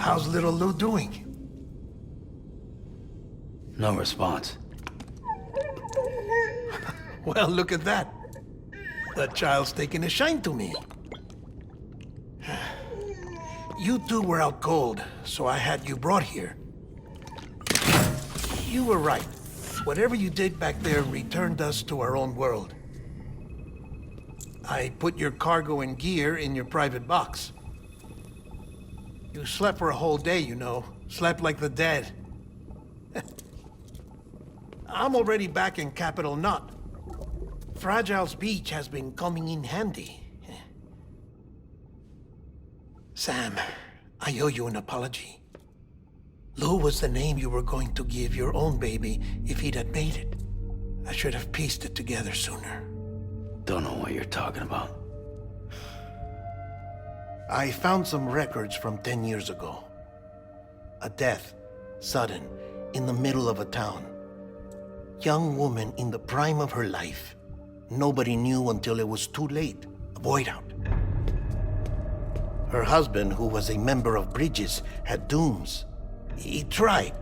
How's little Lou doing? No response. Well, look at that. The child's taking a shine to me. You two were out cold, so I had you brought here. You were right. Whatever you did back there returned us to our own world. I put your cargo and gear in your private box. You slept for a whole day, you know. Slept like the dead. I'm already back in Capital Knot. Fragile's beach has been coming in handy. Sam, I owe you an apology. Lou was the name you were going to give your own baby if he'd had made it. I should have pieced it together sooner. Don't know what you're talking about. I found some records from 10 years ago. A death, sudden, in the middle of a town. Young woman in the prime of her life. Nobody knew until it was too late. A void out. Her husband, who was a member of Bridges, had dooms. He tried,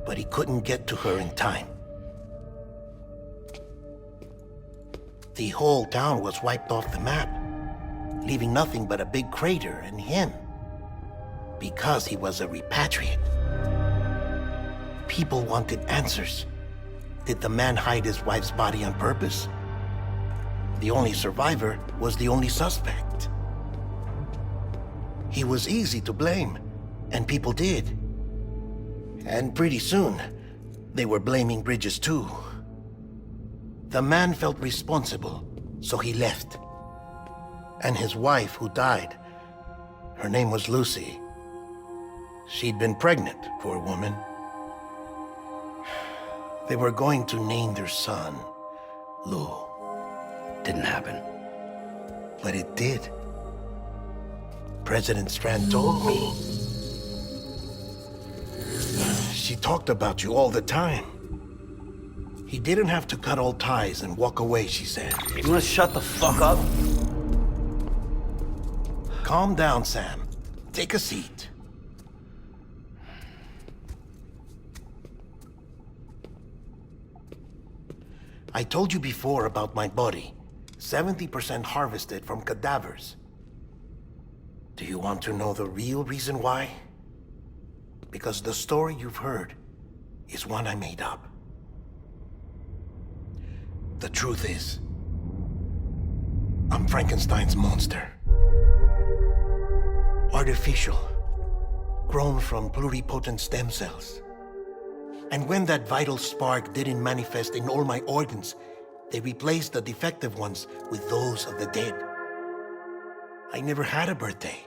but he couldn't get to her in time. The whole town was wiped off the map, leaving nothing but a big crater and him. Because he was a repatriate. People wanted answers. Did the man hide his wife's body on purpose? The only survivor was the only suspect. He was easy to blame, and people did. And pretty soon, they were blaming Bridges too. The man felt responsible, so he left. And his wife, who died, her name was Lucy. She'd been pregnant, poor woman. They were going to name their son Lou. Didn't happen. But it did. President Strand told me. She talked about you all the time. He didn't have to cut all ties and walk away, she said. You wanna shut the fuck up? Calm down, Sam. Take a seat. I told you before about my body. 70% harvested from cadavers. Do you want to know the real reason why? Because the story you've heard is one I made up. The truth is, I'm Frankenstein's monster. Artificial, grown from pluripotent stem cells. And when that vital spark didn't manifest in all my organs, they replaced the defective ones with those of the dead. I never had a birthday.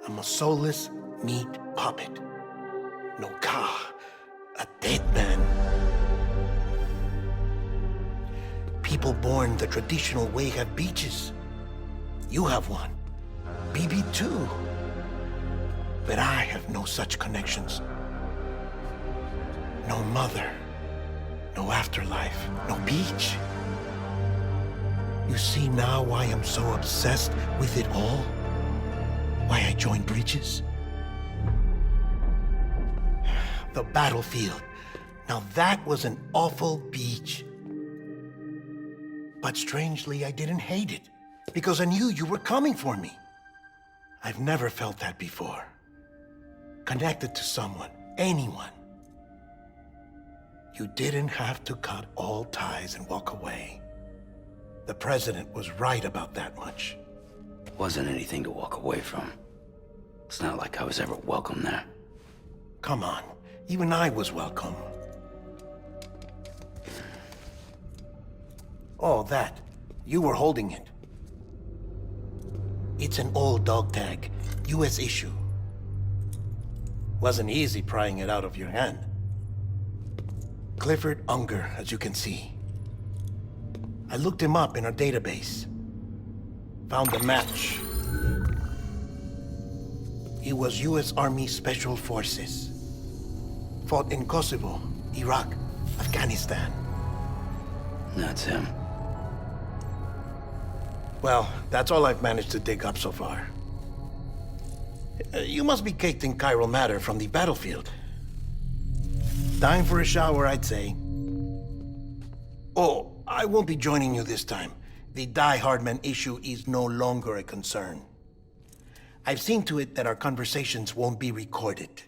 I'm a soulless meat puppet. No ka, a dead man. People born the traditional way have beaches. You have one. BB too. But I have no such connections. No mother. No afterlife. No beach. You see now why I'm so obsessed with it all? Why I joined Bridges? The battlefield. Now that was an awful beach. But strangely, I didn't hate it, because I knew you were coming for me. I've never felt that before. Connected to someone, anyone. You didn't have to cut all ties and walk away. The president was right about that much. Wasn't anything to walk away from. It's not like I was ever welcome there. Come on, even I was welcome. Oh, that. You were holding it. It's an old dog tag, US issue. Wasn't easy prying it out of your hand. Clifford Unger, as you can see. I looked him up in our database. Found a match. He was US Army Special Forces. Fought in Kosovo, Iraq, Afghanistan. That's him. Well, that's all I've managed to dig up so far. You must be caked in chiral matter from the battlefield. Time for a shower, I'd say. Oh, I won't be joining you this time. The Die Hardman issue is no longer a concern. I've seen to it that our conversations won't be recorded.